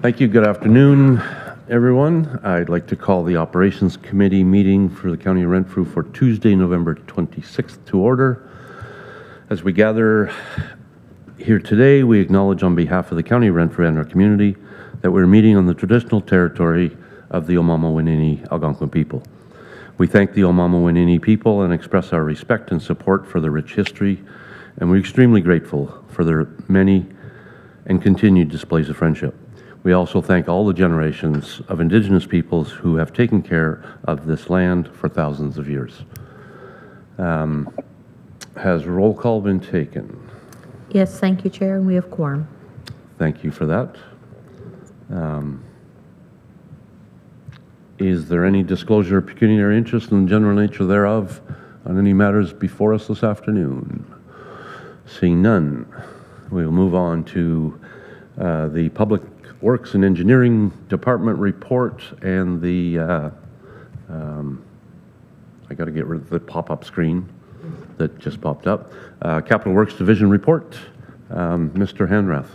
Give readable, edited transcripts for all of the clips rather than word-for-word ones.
Thank you. Good afternoon, everyone. I'd like to call the Operations Committee meeting for the County of Renfrew for Tuesday, November 26th to order. As we gather here today, we acknowledge on behalf of the County of Renfrew and our community that we're meeting on the traditional territory of the Omama-Winini Algonquin people. We thank the Omama-Winini people and express our respect and support for their rich history, and we're extremely grateful for their many and continued displays of friendship. We also thank all the generations of Indigenous peoples who have taken care of this land for thousands of years. Has roll call been taken? Yes, thank you, Chair, and we have quorum. Thank you for that. Is there any disclosure of pecuniary interest in the general nature thereof on any matters before us this afternoon? Seeing none, we'll move on to the Public Works and Engineering Department report and the, I got to get rid of the pop-up screen that just popped up. Capital Works Division report. Mr. Hanrath.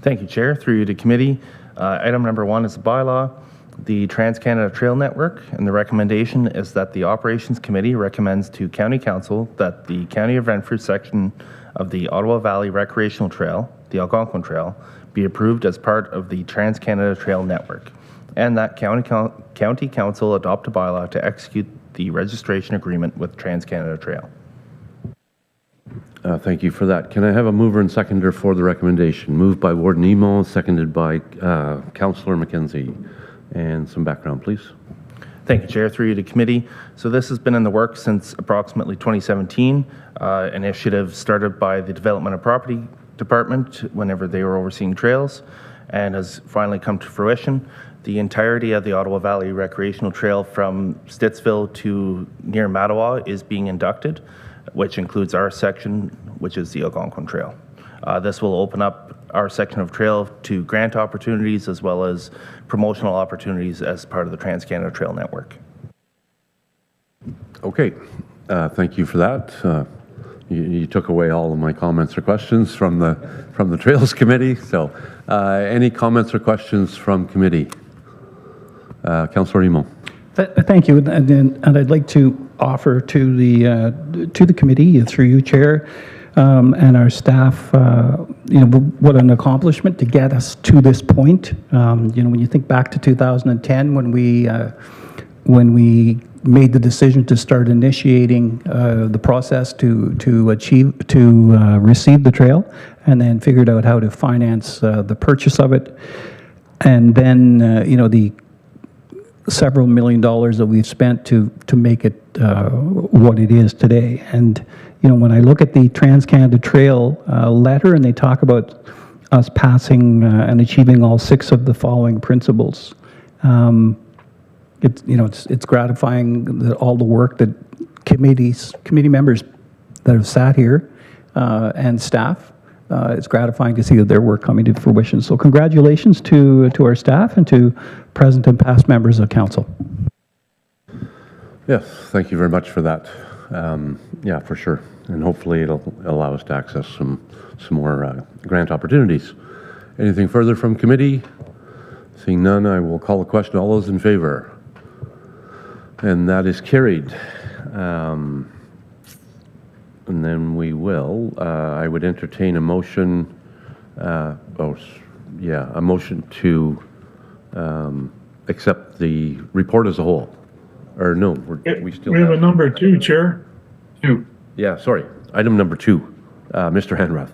Thank you, Chair. Through you to committee. Item number 1 is a bylaw, the Trans-Canada Trail Network, and the recommendation is that the Operations Committee recommends to County Council that the County of Renfrew section of the Ottawa Valley Recreational Trail, the Algonquin Trail, be approved as part of the Trans-Canada Trail Network, and that County Council adopt a bylaw to execute the registration agreement with Trans-Canada Trail. Thank you for that. Can I have a mover and seconder for the recommendation? Moved by Warden Emo, seconded by Councillor McKenzie. And some background, please. Thank you, Chair. Through you to committee. So this has been in the works since approximately 2017, an initiative started by the Development and Property Department whenever they were overseeing trails, and has finally come to fruition. The entirety of the Ottawa Valley Recreational Trail from Stittsville to near Mattawa is being inducted, which includes our section, which is the Algonquin Trail. This will open up our section of trail to grant opportunities as well as promotional opportunities as part of the Trans-Canada Trail Network. Okay, thank you for that. You took away all of my comments or questions from the Trails Committee. So, any comments or questions from committee? Councillor Emo. Thank you, and I'd like to offer to the committee through you, Chair, and our staff, what an accomplishment to get us to this point. When you think back to 2010, when we made the decision to start initiating the process to receive the trail, and then figured out how to finance the purchase of it, and then the several $1 million that we've spent to make it what it is today. And when I look at the Trans-Canada Trail letter, and they talk about us passing and achieving all 6 of the following principles, it's gratifying that all the work that committee members that have sat here and staff. It's gratifying to see that their work coming to fruition. So congratulations to our staff and to present and past members of council. Yes, thank you very much for that. Yeah, for sure. And hopefully it'll allow us to access some more grant opportunities. Anything further from committee? Seeing none, I will call the question. All those in favor? And that is carried. And then we will, I would entertain a motion, a motion to accept the report as a whole. Or no, we have a number 2, Chair. 2. Yeah, sorry. Item number 2, Mr. Hanrath.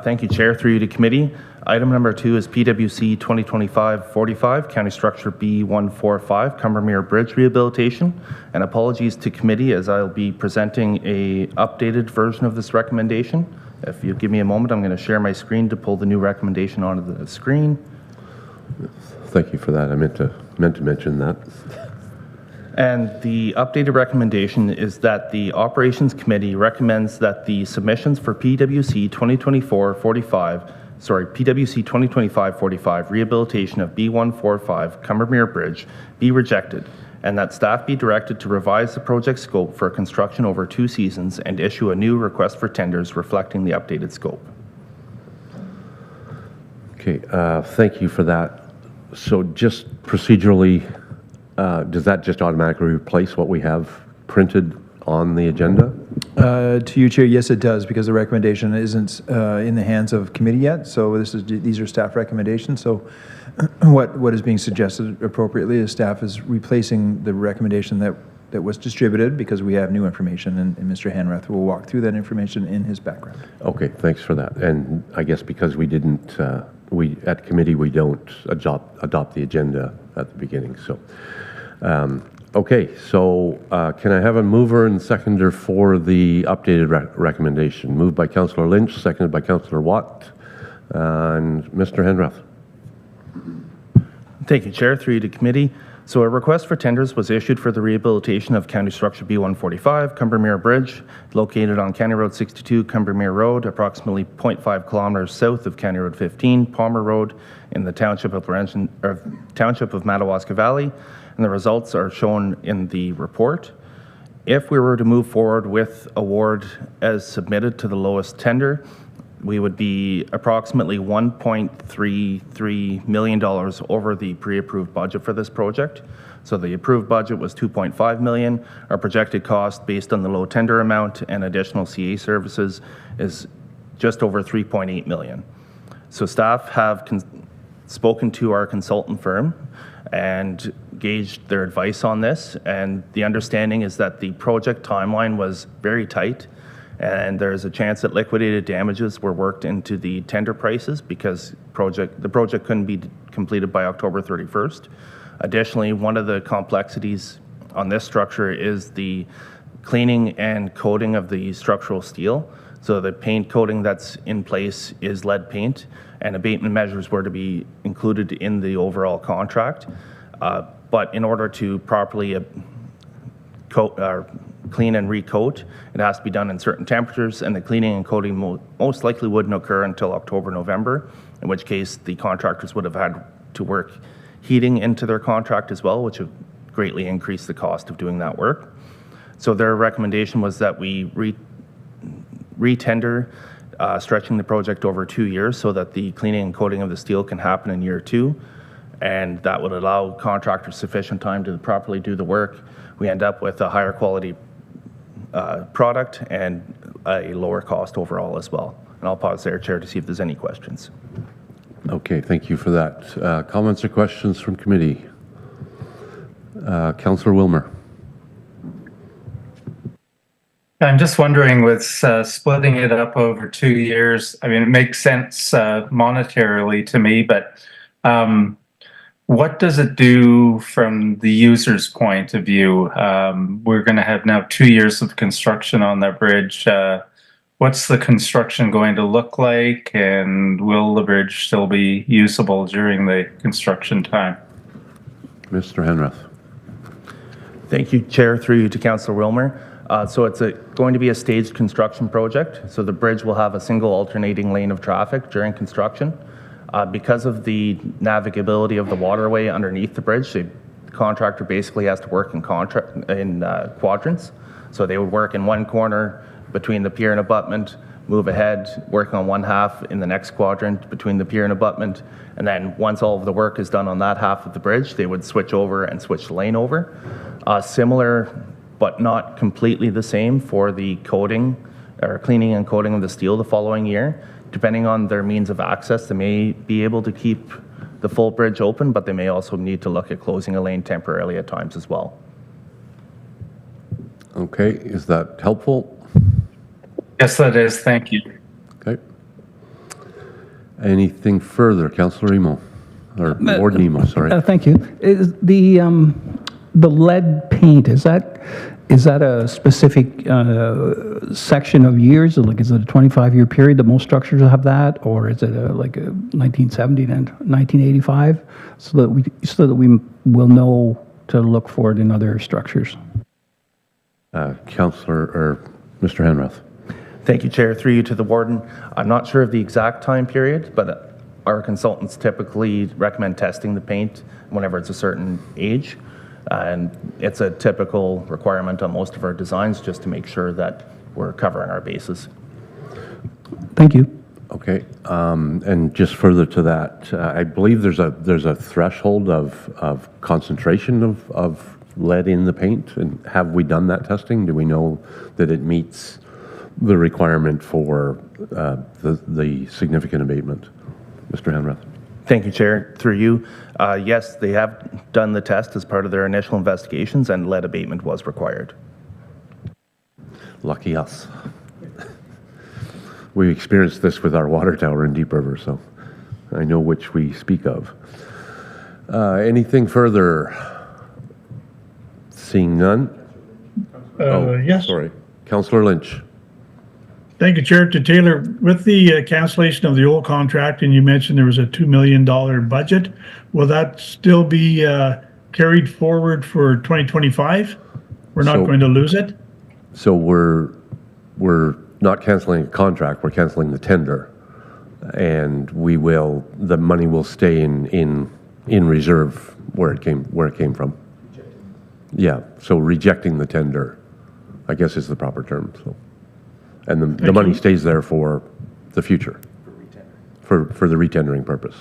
Thank you, Chair. Through you to committee. Item number 2 is PWC 2025-45, County Structure B145, Combermere Bridge Rehabilitation. And apologies to committee as I'll be presenting a updated version of this recommendation. If you give me a moment, I'm going to share my screen to pull the new recommendation onto the screen. Thank you for that. I meant to mention that. And the updated recommendation is that the Operations Committee recommends that the submissions for PWC 2025-45 rehabilitation of B145 Combermere Bridge be rejected, and that staff be directed to revise the project scope for construction over 2 seasons and issue a new request for tenders reflecting the updated scope. Okay, thank you for that. So just procedurally, does that just automatically replace what we have printed on the agenda? To you, Chair, yes, it does, because the recommendation isn't in the hands of committee yet. So these are staff recommendations. So what is being suggested appropriately is staff is replacing the recommendation that was distributed, because we have new information, and Mr. Hanrath will walk through that information in his background. Okay, thanks for that. And I guess because we didn't, at committee, we don't adopt the agenda at the beginning. So, okay, so can I have a mover and seconder for the updated recommendation? Moved by Councillor Lynch, seconded by Councillor Watt. And Mr. Hanrath. Thank you, Chair. Through you to committee. So a request for tenders was issued for the rehabilitation of County Structure B145, Cumbermere Bridge, located on County Road 62, Cumbermere Road, approximately 0.5 kilometers south of County Road 15, Palmer Road, in the Township of Madawaska Valley, and the results are shown in the report. If we were to move forward with award as submitted to the lowest tender, we would be approximately $1.33 million over the pre-approved budget for this project. So the approved budget was $2.5 million. Our projected cost, based on the low tender amount and additional CA services, is just over $3.8 million. So staff have spoken to our consultant firm and gauged their advice on this, and the understanding is that the project timeline was very tight, and there's a chance that liquidated damages were worked into the tender prices because the project couldn't be completed by October 31st. Additionally, one of the complexities on this structure is the cleaning and coating of the structural steel. So the paint coating that's in place is lead paint, and abatement measures were to be included in the overall contract. But in order to properly clean and recoat, it has to be done in certain temperatures, and the cleaning and coating most likely wouldn't occur until October, November, in which case the contractors would have had to work heating into their contract as well, which would greatly increase the cost of doing that work. So their recommendation was that we re-tender, stretching the project over 2 years so that the cleaning and coating of the steel can happen in year 2, and that would allow contractors sufficient time to properly do the work. We end up with a higher quality product and a lower cost overall as well. And I'll pause there, Chair, to see if there's any questions. Okay, thank you for that. Comments or questions from committee? Councillor Wilmer. I'm just wondering, with splitting it up over 2 years, I mean, it makes sense monetarily to me, but what does it do from the user's point of view? We're going to have now 2 years of construction on that bridge. What's the construction going to look like, and will the bridge still be usable during the construction time? Mr. Hanrath. Thank you, Chair. Through you to Councillor Wilmer. So it's going to be a staged construction project. So the bridge will have a single alternating lane of traffic during construction. Because of the navigability of the waterway underneath the bridge, the contractor basically has to work in quadrants. So they would work in one corner between the pier and abutment, move ahead, working on one half in the next quadrant between the pier and abutment, and then once all of the work is done on that half of the bridge, they would switch over and switch the lane over. Similar, but not completely the same for the coating or cleaning and coating of the steel the following year. Depending on their means of access, they may be able to keep the full bridge open, but they may also need to look at closing a lane temporarily at times as well. Okay, is that helpful? Yes, that is. Thank you. Okay. Anything further, Councillor Emo, or Ward Emo, sorry. Thank you. Is the lead paint, is that a specific section of years? Like, is it a 25-year period that most structures have that, or is it like a 1970 and 1985, so that we will know to look for it in other structures? Councillor or Mr. Hanrath. Thank you, Chair. Through you to the warden. I'm not sure of the exact time period, but our consultants typically recommend testing the paint whenever it's a certain age. And it's a typical requirement on most of our designs, just to make sure that we're covering our bases. Thank you. Okay, and just further to that, I believe there's a threshold of concentration of lead in the paint, and have we done that testing? Do we know that it meets the requirement for the significant abatement? Mr. Hanrath? Thank you, Chair. Through you, yes, they have done the test as part of their initial investigations, and lead abatement was required. Lucky us. We experienced this with our water tower in Deep River, so I know which we speak of. Anything further? Seeing none? Yes. Sorry. Councillor Lynch. Thank you, Chair. To Taylor, with the cancellation of the old contract, and you mentioned there was a $2 million budget, will that still be carried forward for 2025? We're not So- going to lose it? So we're not canceling a contract, we're canceling the tender. And the money will stay in reserve where it came from. Yeah, so rejecting the tender, I guess is the proper term, so. And the money stays there for the future. For the retendering purpose.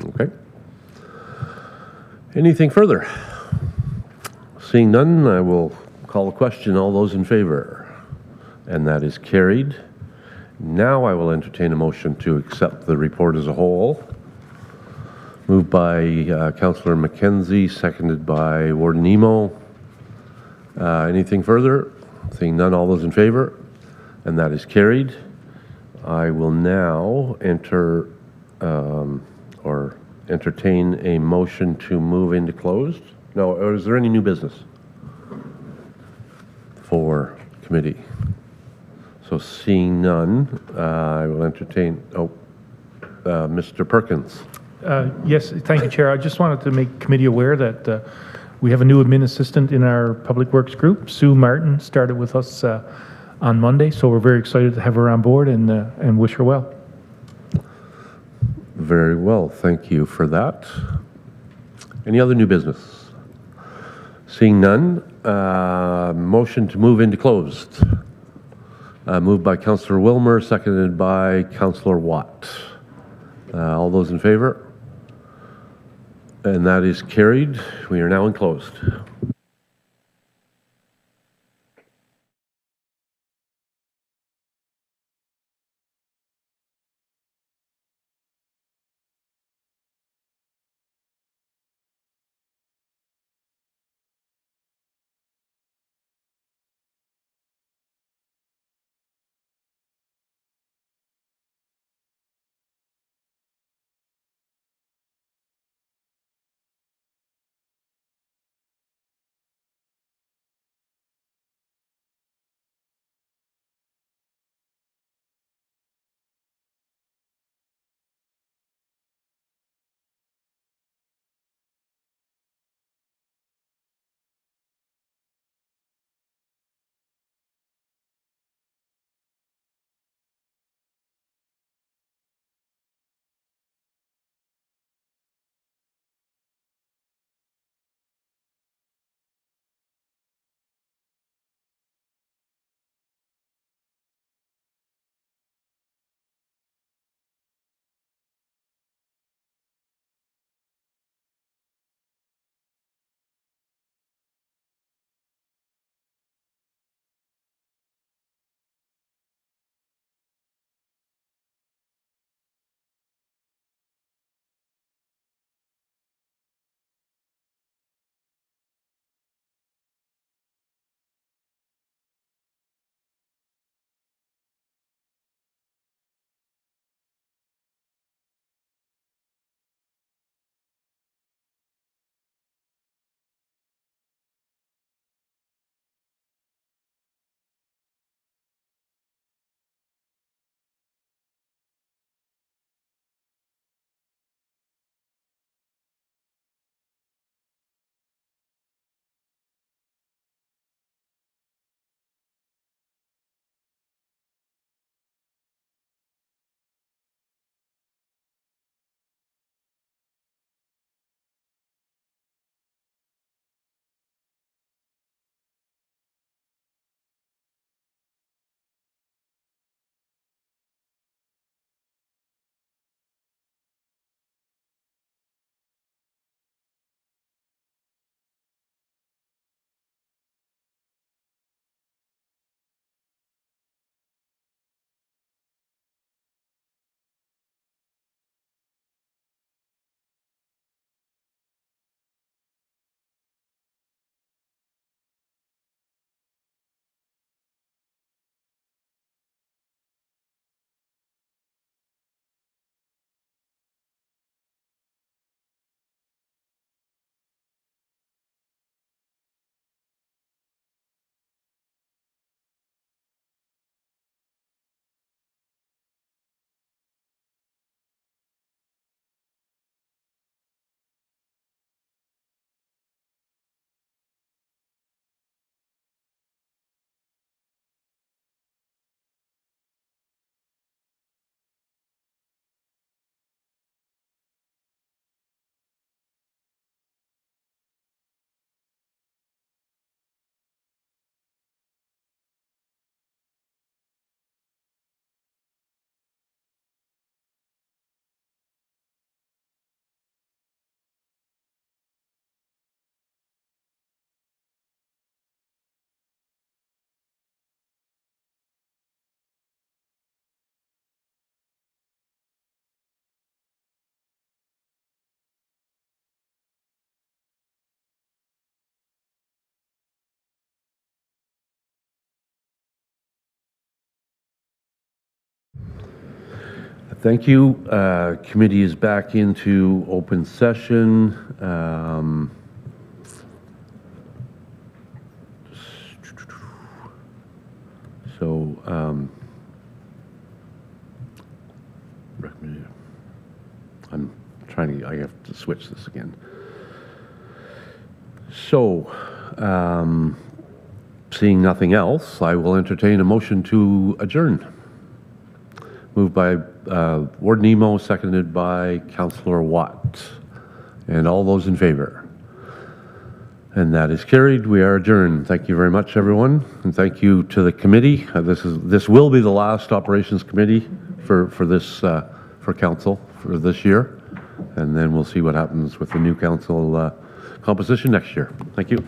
Okay. Anything further? Seeing none, I will call a question. All those in favor? And that is carried. Now I will entertain a motion to accept the report as a whole. Moved by Councillor McKenzie, seconded by Warden Emo. Anything further? Seeing none, all those in favor? And that is carried. I will now entertain a motion to move into closed. No, or is there any new business for committee? So seeing none, I will entertain, Mr. Perkins. Yes, thank you, Chair. I just wanted to make committee aware that we have a new admin assistant in our Public Works group. Sue Martin started with us on Monday, so we're very excited to have her on board and wish her well. Very well, thank you for that. Any other new business? Seeing none, motion to move into closed. Moved by Councillor Wilmer, seconded by Councillor Watt. All those in favor? And that is carried. We are now in closed. Thank you. Committee is back into open session. Recommended. I'm trying to, I have to switch this again. So, seeing nothing else, I will entertain a motion to adjourn. Moved by Ward Nemo, seconded by Councillor Watt. And all those in favor? And that is carried. We are adjourned. Thank you very much, everyone. And thank you to the committee. This will be the last operations committee for council for this year. And then we'll see what happens with the new council composition next year. Thank you.